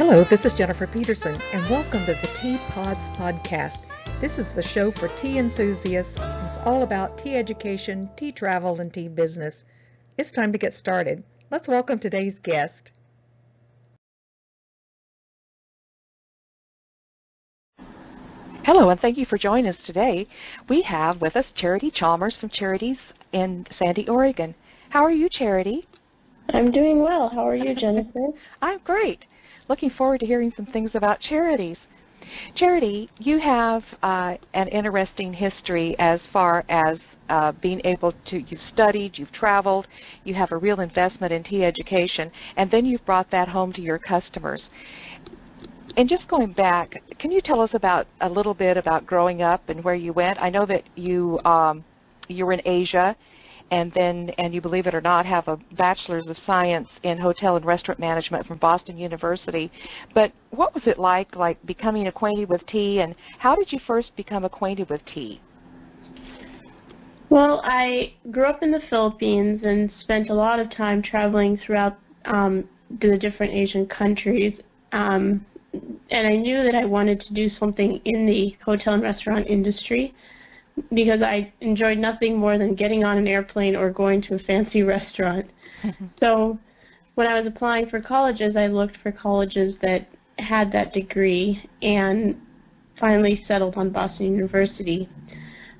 Hello, this is Jennifer Peterson, and welcome to the Tea Pods podcast. This is the show for tea enthusiasts. It's all about tea education, tea travel, and tea business. It's time to get started. Let's welcome today's guest. Hello, and thank you for joining us today. We have with us Charity Chalmers from Charities in Sandy, Oregon. How are you, Charity? I'm doing well. How are you, Jennifer? I'm great. Looking forward to hearing some things about Charities. Charity, you have an interesting history as far as being able to, you've studied, you've traveled, you have a real investment in tea education, and then you've brought that home to your customers. And just going back, can you tell us about a little bit about growing up and where you went? I know that you were in Asia, and you, believe it or not, have a Bachelor's of Science in Hotel and Restaurant Management from Boston University. But what was it like becoming acquainted with tea, and how did you first become acquainted with tea? Well, I grew up in the Philippines and spent a lot of time traveling throughout the different Asian countries. And I knew that I wanted to do something in the hotel and restaurant industry, because I enjoyed nothing more than getting on an airplane or going to a fancy restaurant. So when I was applying for colleges, I looked for colleges that had that degree and finally settled on Boston University.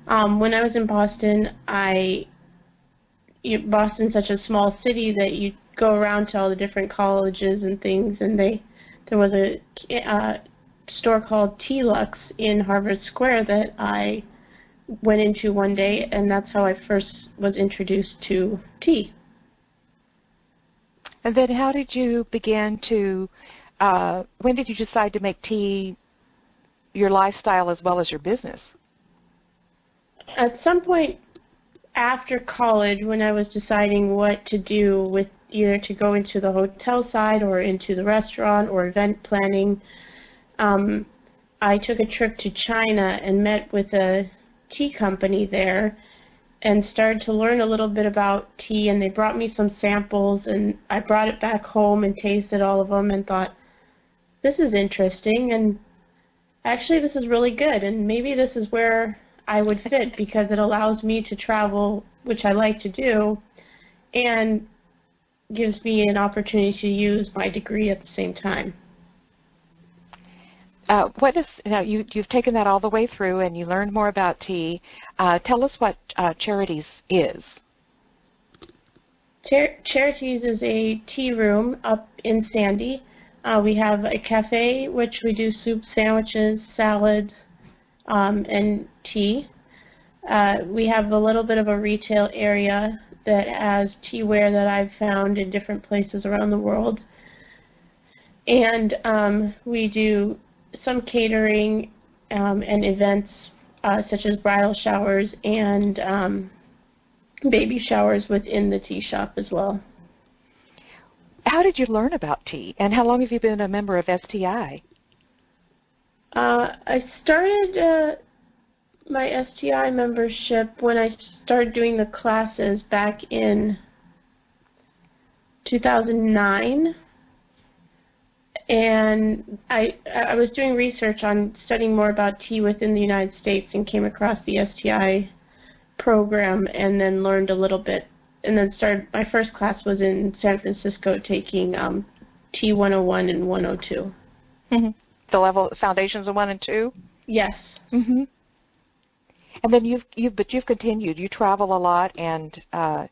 When I was in Boston, Boston's such a small city that you go around to all the different colleges and things, and there was a store called Tea Lux in Harvard Square that I went into one day, and that's how I first was introduced to tea. And then how did you begin to, when did you decide to make tea your lifestyle as well as your business? At some point after college, when I was deciding what to do with either to go into the hotel side or into the restaurant or event planning, I took a trip to China and met with a tea company there and started to learn a little bit about tea, and they brought me some samples, and I brought it back home and tasted all of them and thought, this is interesting, and actually this is really good, and maybe this is where I would fit, because it allows me to travel, which I like to do, and gives me an opportunity to use my degree at the same time. Now you've taken that all the way through and you learned more about tea. Tell us what Charities is. Charities is a tea room up in Sandy. We have a cafe, which we do soup, sandwiches, salads, and tea. We have a little bit of a retail area that has teaware that I've found in different places around the world. And we do some catering and events such as bridal showers and baby showers within the tea shop as well. How did you learn about tea, and how long have you been a member of STI? I started my STI membership when I started doing the classes back in 2009. And I was doing research on studying more about tea within the United States and came across the STI program and then learned a little bit. And then my first class was in San Francisco taking Tea 101 and 102. Mm-hmm. The level foundations of 1 and 2? Yes. Mm-hmm. And then you've continued. You travel a lot, and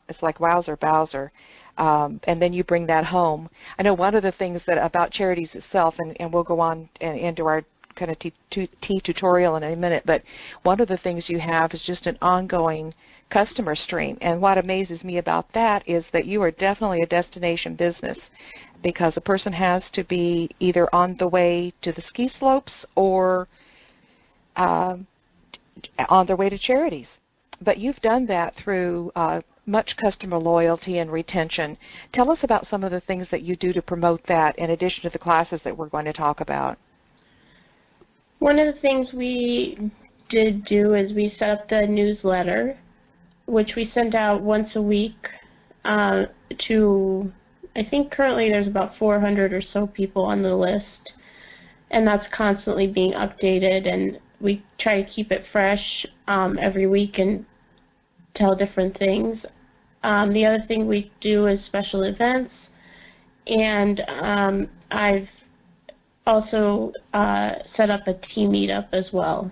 it's like wowzer, bowser. And then you bring that home. I know one of the things that about Charities itself, and we'll go on into our kind of tea tutorial in a minute, but one of the things you have is just an ongoing customer stream. And what amazes me about that is that you are definitely a destination business, because a person has to be either on the way to the ski slopes or on their way to Charities. But you've done that through much customer loyalty and retention. Tell us about some of the things that you do to promote that in addition to the classes that we're going to talk about. One of the things we did do is we set up the newsletter, which we send out once a week to I think currently there's about 400 or so people on the list, and that's constantly being updated, and we try to keep it fresh every week and tell different things. The other thing we do is special events, and I've also set up a tea meetup as well.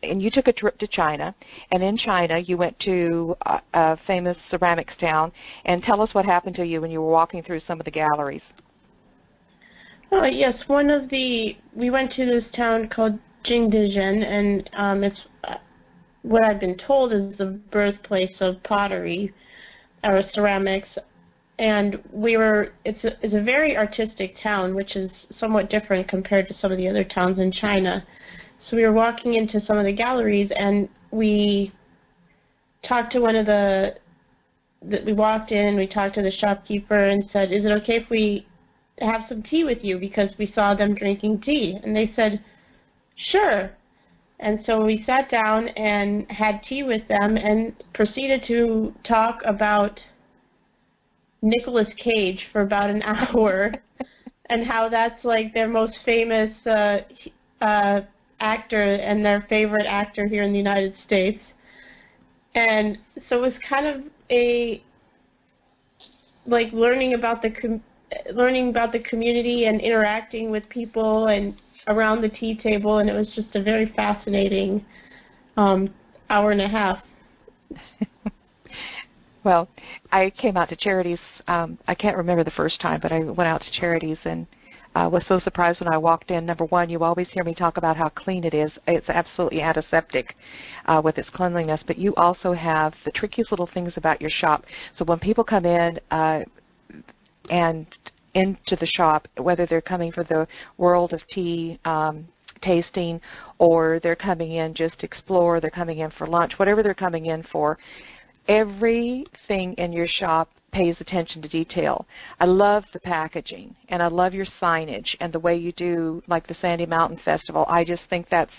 And you took a trip to China, and in China you went to a famous ceramics town. And tell us what happened to you when you were walking through some of the galleries. Oh yes, we went to this town called GUANGZHOU, and it's what I've been told is the birthplace of pottery or ceramics. And it's a very artistic town, which is somewhat different compared to some of the other towns in China. So we were walking into some of the galleries, and we talked to we walked in, we talked to the shopkeeper and said, is it okay if we have some tea with you, because we saw them drinking tea? And they said, sure. And so we sat down and had tea with them and proceeded to talk about Nicolas Cage for about an hour and how that's like their most famous actor and their favorite actor here in the United States. And so it was kind of like learning about the community and interacting with people and around the tea table, and it was just a very fascinating hour and a half. Well, I came out to Charities. I can't remember the first time, but I went out to Charities and was so surprised when I walked in. Number one, you always hear me talk about how clean it is. It's absolutely antiseptic with its cleanliness, but you also have the trickiest little things about your shop. So when people come in and into the shop, whether they're coming for the world of tea tasting, or they're coming in just to explore, they're coming in for lunch, whatever they're coming in for, everything in your shop pays attention to detail. I love the packaging, and I love your signage and the way you do, like the Sandy Mountain Festival. I just think that's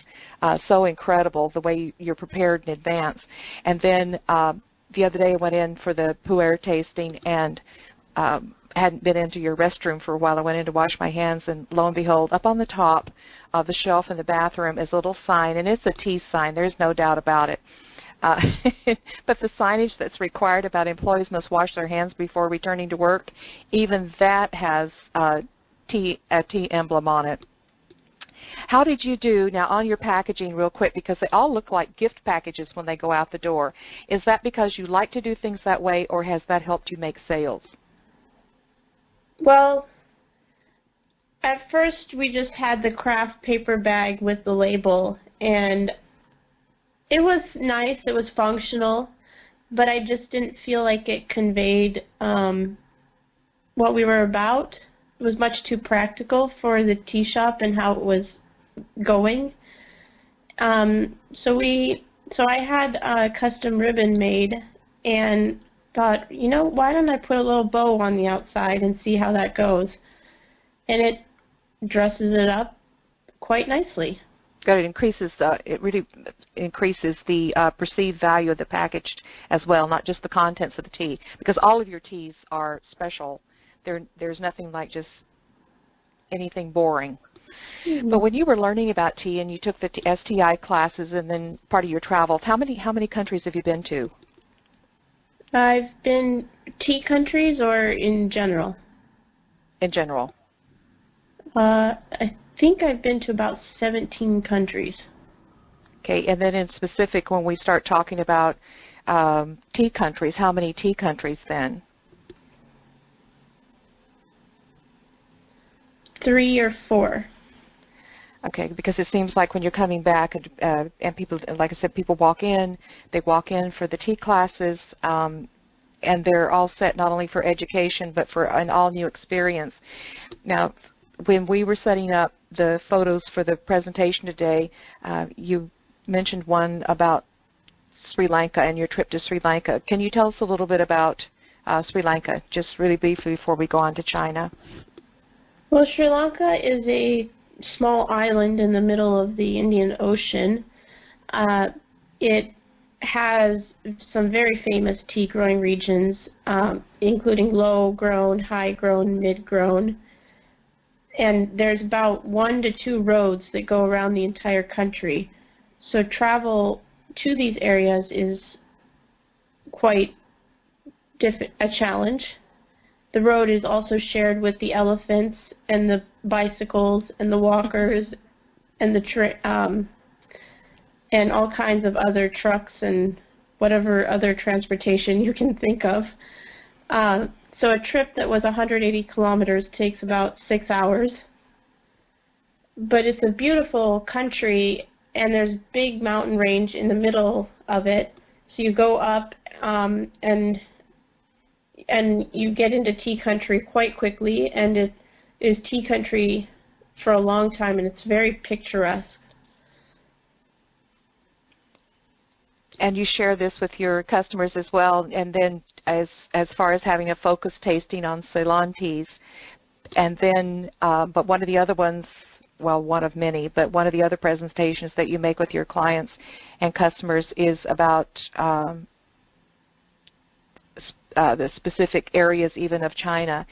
so incredible, the way you're prepared in advance. And then the other day I went in for the PU-ERH tasting and hadn't been into your restroom for a while. I went in to wash my hands, and lo and behold, up on the top of the shelf in the bathroom is a little sign, and it's a tea sign. There's no doubt about it. But the signage that's required about employees must wash their hands before returning to work, even that has a tea emblem on it. How did you do, now on your packaging real quick, because they all look like gift packages when they go out the door. Is that because you like to do things that way, or has that helped you make sales? Well, at first we just had the craft paper bag with the label, and it was nice, it was functional, but I just didn't feel like it conveyed what we were about. It was much too practical for the tea shop and how it was going. So I had a custom ribbon made and thought, you know, why don't I put a little bow on the outside and see how that goes? And it dresses it up quite nicely. Good. It really increases the perceived value of the package as well, not just the contents of the tea, because all of your teas are special. There's nothing like just anything boring. Mm-hmm. But when you were learning about tea and you took the STI classes and then part of your travels, how many countries have you been to? I've been tea countries or in general? In general. I think I've been to about 17 countries. Okay, and then in specific, when we start talking about tea countries, how many tea countries then? 3 or 4. Okay, because it seems like when you're coming back and people, like I said, people walk in, they walk in for the tea classes, and they're all set not only for education but for an all-new experience. Now, when we were setting up the photos for the presentation today, you mentioned one about Sri Lanka and your trip to Sri Lanka. Can you tell us a little bit about Sri Lanka, just really briefly before we go on to China? Well, Sri Lanka is a small island in the middle of the Indian Ocean. It has some very famous tea growing regions, including low grown, high grown, mid grown. And there's about 1 to 2 roads that go around the entire country. So travel to these areas is quite a challenge. The road is also shared with the elephants and the bicycles and the walkers and and all kinds of other trucks and whatever other transportation you can think of. So a trip that was 180 kilometers takes about 6 hours. But it's a beautiful country, and there's big mountain range in the middle of it. So you go up and you get into tea country quite quickly, and it is tea country for a long time, and it's very picturesque. And you share this with your customers as well, and then as far as having a focus tasting on Ceylon teas, and then but one of the other ones, well, one of many, but one of the other presentations that you make with your clients and customers is about the specific areas even of China.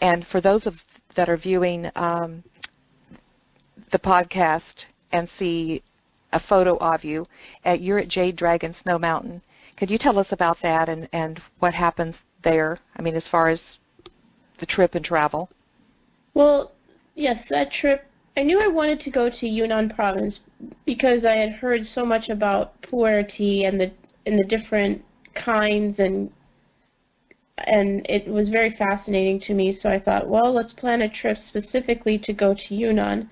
And for those that are viewing the podcast and see a photo of you, you're at Jade Dragon Snow Mountain. Could you tell us about that and what happens there, I mean, as far as the trip and travel? Well, yes, that trip, I knew I wanted to go to Yunnan province because I had heard so much about PU-ERH tea and the different kinds, and it was very fascinating to me. So I thought, well, let's plan a trip specifically to go to Yunnan.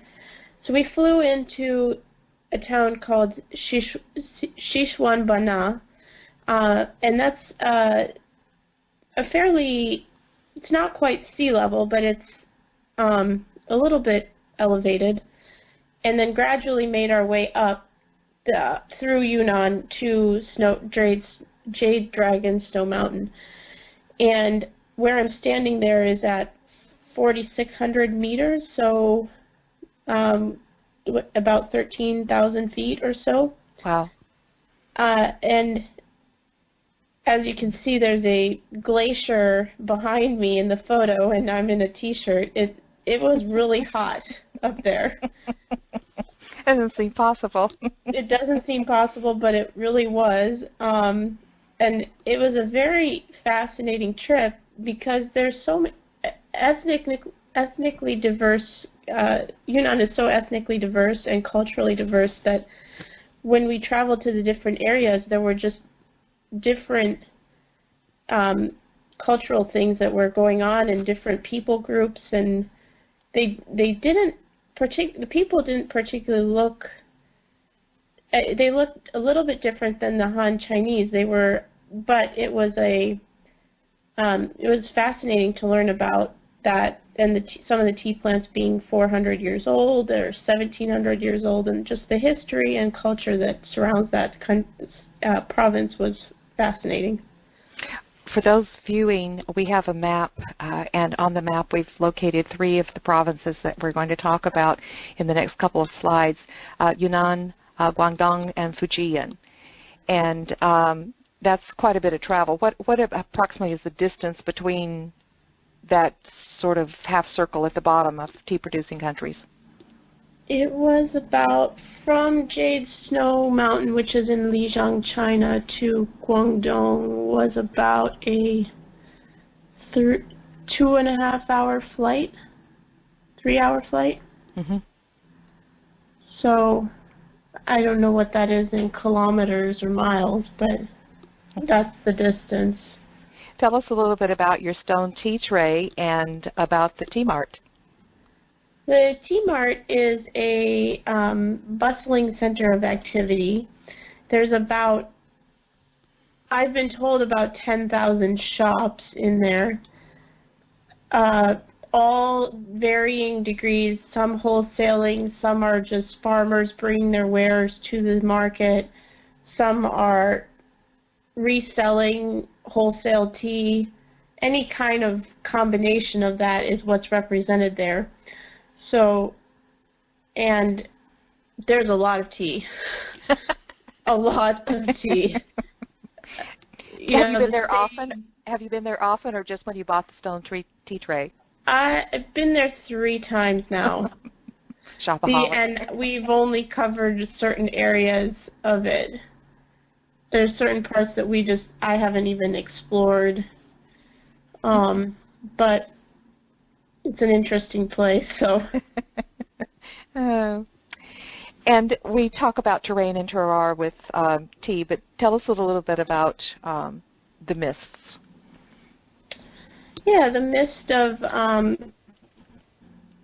So we flew into a town called Sichuanbana, and that's a fairly, it's not quite sea level, but it's a little bit elevated, and then gradually made our way up through Yunnan to Jade Dragon Snow Mountain. And where I'm standing there is at 4,600 meters, so about 13,000 feet or so. Wow. And as you can see, there's a glacier behind me in the photo, and I'm in a t-shirt. It was really hot up there. Doesn't seem possible. It doesn't seem possible, but it really was. And it was a very fascinating trip because there's so many ethnically diverse. Yunnan is so ethnically diverse and culturally diverse that when we traveled to the different areas, there were just different cultural things that were going on in different people groups, and the people didn't particularly look. They looked a little bit different than the Han Chinese. But it was fascinating to learn about that, and some of the tea plants being 400 years old or 1,700 years old, and just the history and culture that surrounds that province was fascinating. For those viewing, we have a map, and on the map we've located 3 of the provinces that we're going to talk about in the next couple of slides, Yunnan, Guangdong, and Fujian. And that's quite a bit of travel. What approximately is the distance between that sort of half circle at the bottom of tea-producing countries? It was about from Jade Snow Mountain, which is in Lijiang, China, to Guangdong was about a 2.5 hour flight, 3 hour flight. Mm-hmm. So I don't know what that is in kilometers or miles, but that's the distance. Tell us a little bit about your stone tea tray and about the Tea Mart. The Tea Mart is a bustling center of activity. There's about, I've been told, about 10,000 shops in there, all varying degrees, some wholesaling, some are just farmers bringing their wares to the market, some are reselling wholesale tea. Any kind of combination of that is what's represented there. So, and there's a lot of tea. a lot of tea. Have you been there often? Have you been there often, or just when you bought the stone tea tray? I've been there 3 times now. Shopaholic. And we've only covered certain areas of it. There's certain parts that I haven't even explored. But it's an interesting place, so. And we talk about terrain and terroir with tea, but tell us a little bit about the mists. Yeah, the mist of,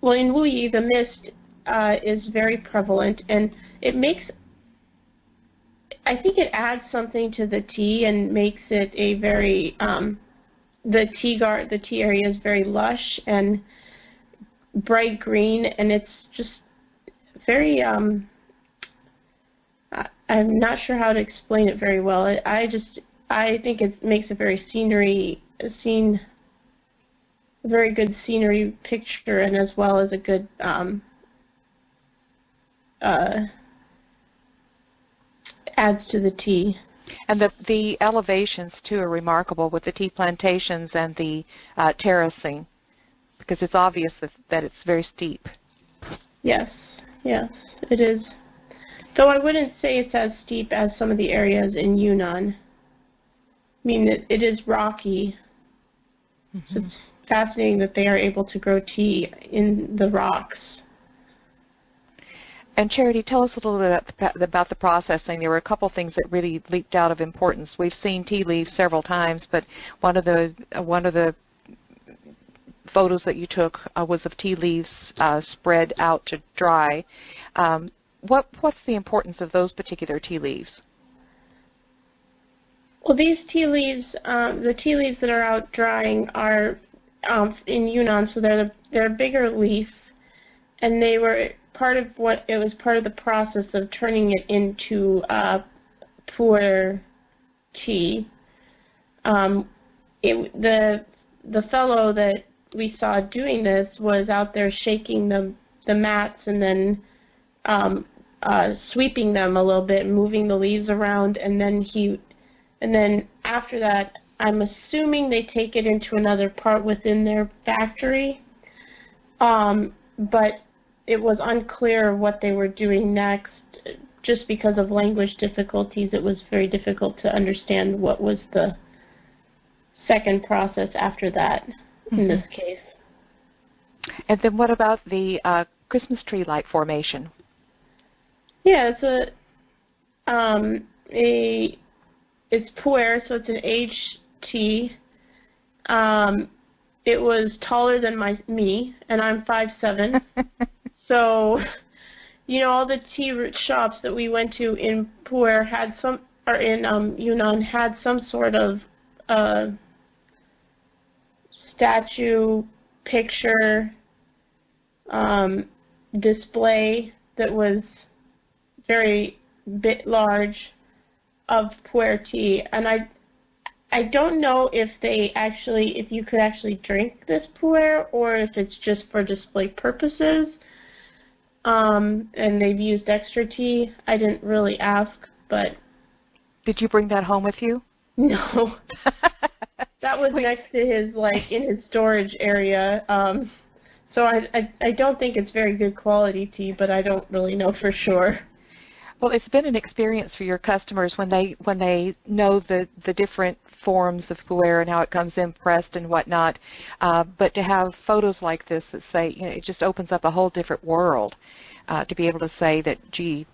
well, in Wuyi, the mist is very prevalent, and it makes, I think it adds something to the tea and makes it a very, the tea area is very lush and bright green, and it's just very, I'm not sure how to explain it very well. I think it makes a very very good scenery picture, and as well as a good adds to the tea. And the elevations too are remarkable with the tea plantations and the terracing, because it's obvious that it's very steep. Yes, yes, it is. Though I wouldn't say it's as steep as some of the areas in Yunnan. I mean, it is rocky. Mm-hmm. So it's fascinating that they are able to grow tea in the rocks. And Charity, tell us a little bit about the processing. There were a couple things that really leaped out of importance. We've seen tea leaves several times, but one of the photos that you took was of tea leaves spread out to dry. What's the importance of those particular tea leaves? Well, these tea leaves, the tea leaves that are out drying are in Yunnan, so they're a bigger leaf, and they were part of the process of turning it into pu'er tea. The fellow that we saw doing this was out there shaking the mats and then sweeping them a little bit, moving the leaves around, and then after that, I'm assuming they take it into another part within their factory, but it was unclear what they were doing next. Just because of language difficulties, it was very difficult to understand what was the second process after that in this case. And then what about the Christmas tree light formation? Yeah, it's pu'er, so it's an aged tea. It was taller than me, and I'm 5'7". So, you know, all the tea shops that we went to in pu'er had some, or in Yunnan had some sort of statue, picture, display that was very large of pu'er tea, and I don't know if you could actually drink this pu'er or if it's just for display purposes, and they've used extra tea. I didn't really ask, but... Did you bring that home with you? No. That was next to his, in his storage area, so I don't think it's very good quality tea, but I don't really know for sure. Well, it's been an experience for your customers when they know the different forms of pu'er and how it comes in pressed and whatnot. But to have photos like this that say, you know, it just opens up a whole different world to be able to say that, gee,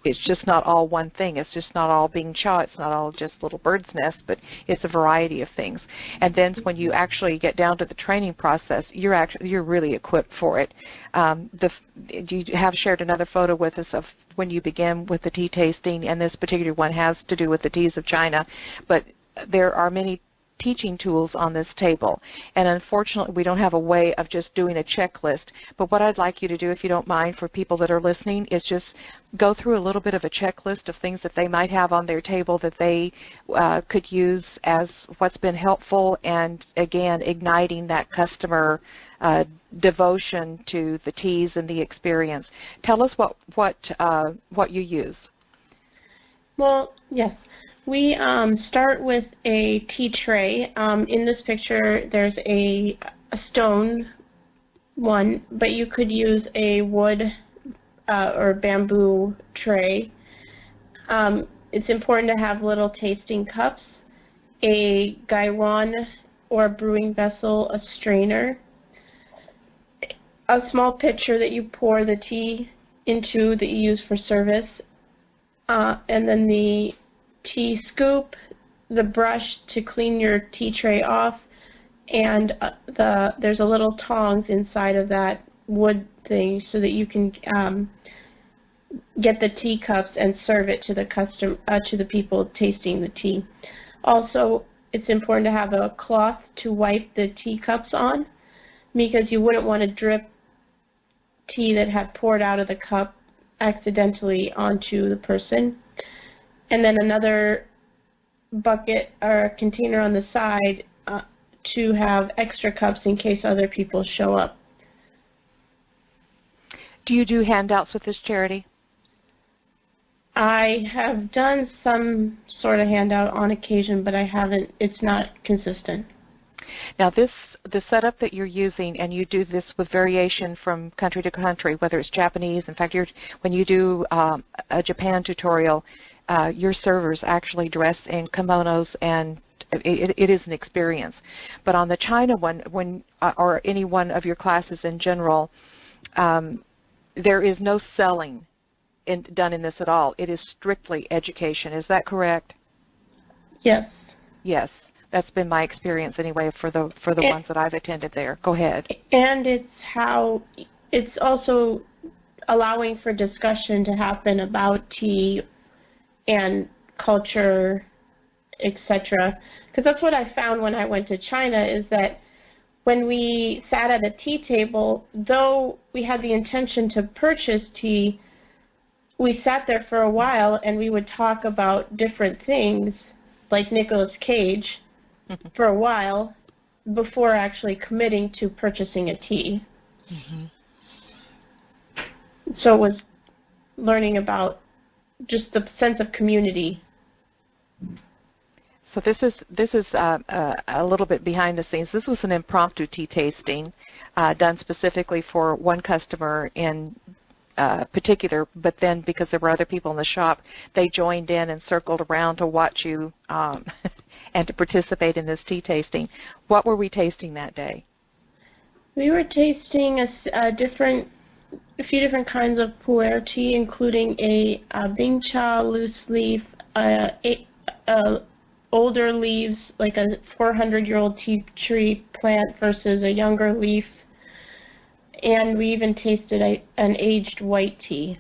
it's just not all one thing. It's just not all Bing Cha. It's not all just little bird's nest, but it's a variety of things. And then when you actually get down to the training process, you're really equipped for it. You have shared another photo with us of when you begin with the tea tasting, and this particular one has to do with the teas of China. But there are many teaching tools on this table, and unfortunately we don't have a way of just doing a checklist. But what I'd like you to do, if you don't mind, for people that are listening, is just go through a little bit of a checklist of things that they might have on their table that they could use as what's been helpful, and again igniting that customer devotion to the teas and the experience. Tell us what you use. Well, yes. We start with a tea tray. In this picture, there's a stone one, but you could use a wood or bamboo tray. It's important to have little tasting cups, a gaiwan or brewing vessel, a strainer, a small pitcher that you pour the tea into that you use for service, and then the tea scoop, the brush to clean your tea tray off, and there's a little tongs inside of that wood thing so that you can get the teacups and serve it to the people tasting the tea. Also, it's important to have a cloth to wipe the teacups on, because you wouldn't want to drip tea that had poured out of the cup accidentally onto the person. And then another bucket or container on the side to have extra cups in case other people show up. Do you do handouts with this charity? I have done some sort of handout on occasion, but I haven't. It's not consistent. Now, the setup that you're using, and you do this with variation from country to country, whether it's Japanese. In fact, when you do a Japan tutorial, your servers actually dress in kimonos, and it is an experience. But on the China one, or any one of your classes in general, there is no selling done in this at all. It is strictly education. Is that correct? Yes. Yes. That's been my experience anyway for the ones that I've attended there. Go ahead. And it's also allowing for discussion to happen about tea and culture, etc. Because that's what I found when I went to China, is that when we sat at a tea table, though we had the intention to purchase tea, we sat there for a while and we would talk about different things, like Nicolas Cage, for a while before actually committing to purchasing a tea. Mm-hmm. So it was learning about just the sense of community. So this is a little bit behind the scenes. This was an impromptu tea tasting done specifically for one customer in particular, but then because there were other people in the shop, they joined in and circled around to watch you and to participate in this tea tasting. What were we tasting that day? We were tasting a few different kinds of pu'er tea, including a bingcha loose leaf, older leaves, like a 400-year-old tea tree plant versus a younger leaf, and we even tasted an aged white tea.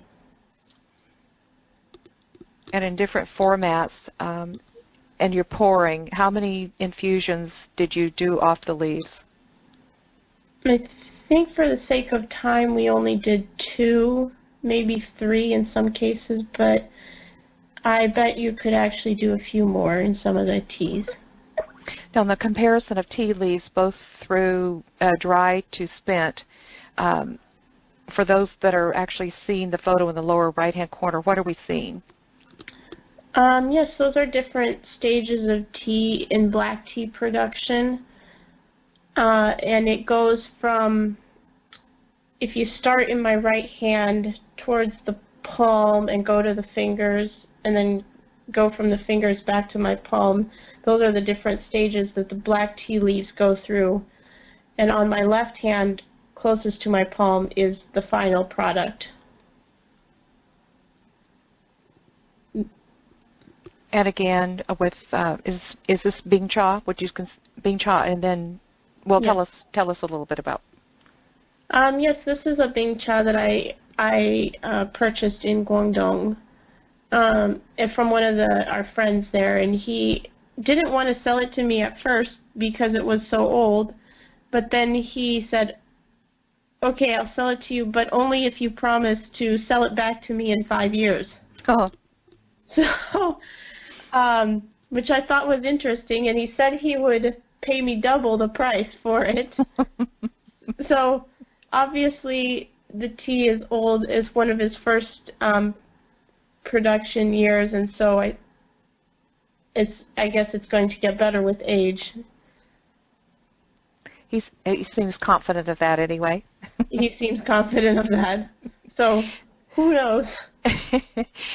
And in different formats, and you're pouring, how many infusions did you do off the leaves? I think for the sake of time we only did 2, maybe 3 in some cases, but I bet you could actually do a few more in some of the teas. Now, in the comparison of tea leaves, both through dry to spent, for those that are actually seeing the photo in the lower right-hand corner, what are we seeing? Yes, those are different stages of tea in black tea production. And it goes from, if you start in my right hand towards the palm and go to the fingers, and then go from the fingers back to my palm, those are the different stages that the black tea leaves go through. And on my left hand, closest to my palm, is the final product. And again, with is this bingcha? Would you bingcha? And then, well, yes. Tell us a little bit about. Yes, this is a bingcha that I purchased in Guangzhou, and from one of our friends there, and he didn't want to sell it to me at first because it was so old, but then he said, "Okay, I'll sell it to you, but only if you promise to sell it back to me in 5 years." Oh. So, which I thought was interesting, and he said he would pay me double the price for it. So, obviously, the tea is old. Is one of his first production years, and so I guess it's going to get better with age. He seems confident of that anyway. He seems confident of that. So who knows?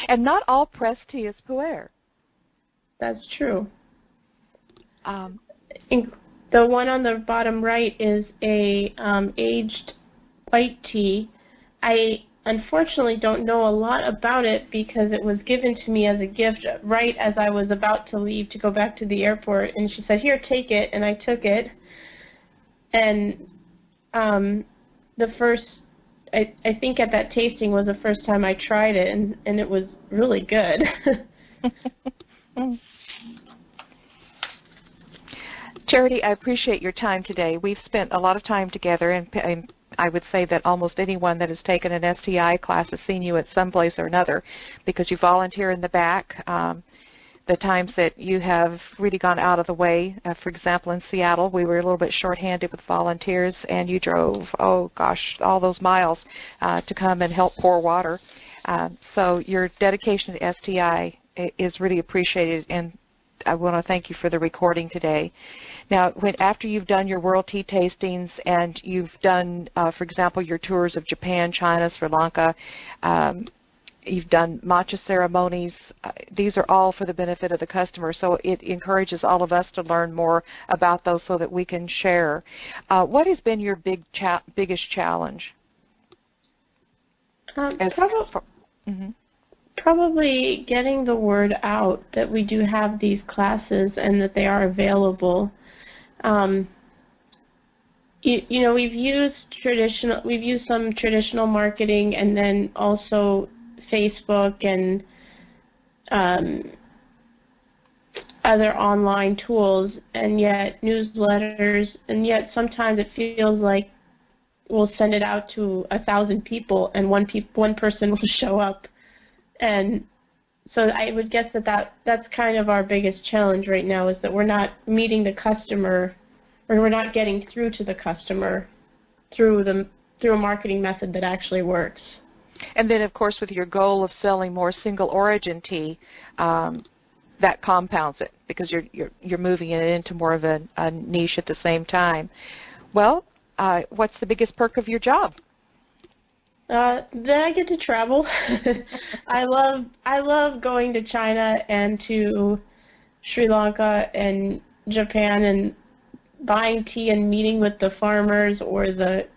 And not all pressed tea is PU-ERH. That's true. The one on the bottom right is a aged white tea. I unfortunately don't know a lot about it because it was given to me as a gift right as I was about to leave to go back to the airport. And she said, "Here, take it," and I took it. And the first, I think at that tasting was the first time I tried it, and it was really good. Charity, I appreciate your time today. We've spent a lot of time together, and I would say that almost anyone that has taken an STI class has seen you at some place or another because you volunteer in the back. The times that you have really gone out of the way, for example, in Seattle, we were a little bit shorthanded with volunteers, and you drove, oh gosh, all those miles to come and help pour water. So your dedication to STI is really appreciated, and I want to thank you for the recording today. Now, after you've done your world tea tastings and you've done, for example, your tours of Japan, China, Sri Lanka, you've done matcha ceremonies, these are all for the benefit of the customer, so it encourages all of us to learn more about those so that we can share. What has been your biggest challenge? Probably getting the word out that we do have these classes and that they are available. You know, we've used some traditional marketing, and then also Facebook and other online tools, and yet newsletters, and yet sometimes it feels like we'll send it out to 1,000 people and one person will show up. And so I would guess that's kind of our biggest challenge right now, is that we're not meeting the customer, or we're not getting through to the customer through a marketing method that actually works. And then, of course, with your goal of selling more single origin tea, that compounds it because you're moving it into more of a niche at the same time. Well, what's the biggest perk of your job? Then I get to travel. I love going to China and to Sri Lanka and Japan and buying tea and meeting with the farmers or the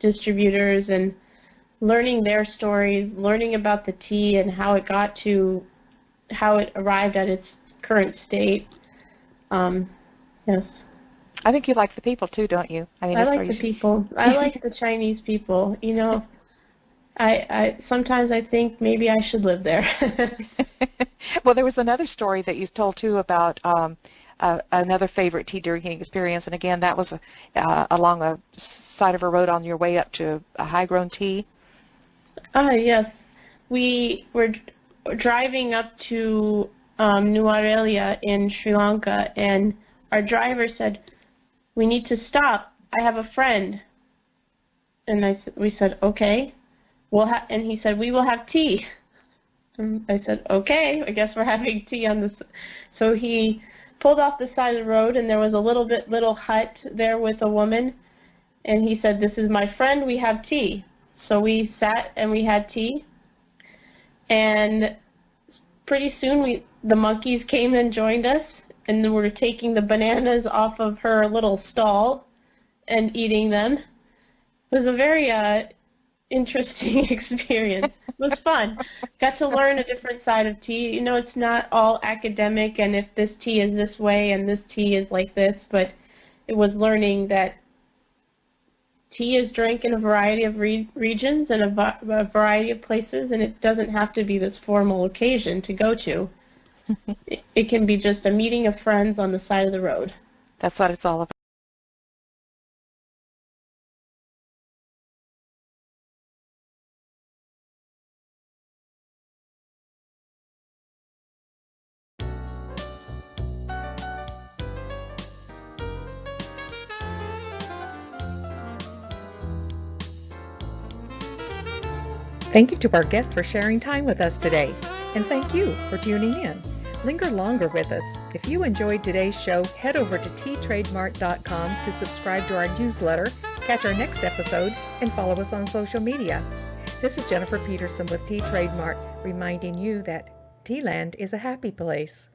distributors and learning their stories, learning about the tea and how it arrived at its current state. Yes. I think you like the people too, don't you? I like the people. I like the Chinese people. You know, I sometimes I think maybe I should live there. Well, there was another story that you told too about another favorite tea drinking experience, and again, that was along a side of a road on your way up to a high-grown tea. Yes. We were driving up to Nuwara in Sri Lanka, and our driver said, "We need to stop. I have a friend." And we said, "Okay." And he said, "We will have tea." And I said, "Okay, I guess we're having tea on this." So he pulled off the side of the road, and there was a little hut there with a woman. And he said, "This is my friend. We have tea." So we sat and we had tea. And pretty soon the monkeys came and joined us, and we were taking the bananas off of her little stall and eating them. It was a very interesting experience. It was fun. Got to learn a different side of tea. You know, it's not all academic and if this tea is this way and this tea is like this, but it was learning that tea is drank in a variety of regions and a variety of places, and it doesn't have to be this formal occasion to go to. It can be just a meeting of friends on the side of the road. That's what it's all about. Thank you to our guest for sharing time with us today. And thank you for tuning in. Linger longer with us. If you enjoyed today's show, head over to ttrademark.com to subscribe to our newsletter, catch our next episode, and follow us on social media. This is Jennifer Peterson with T Trademark, reminding you that Tea Land is a happy place.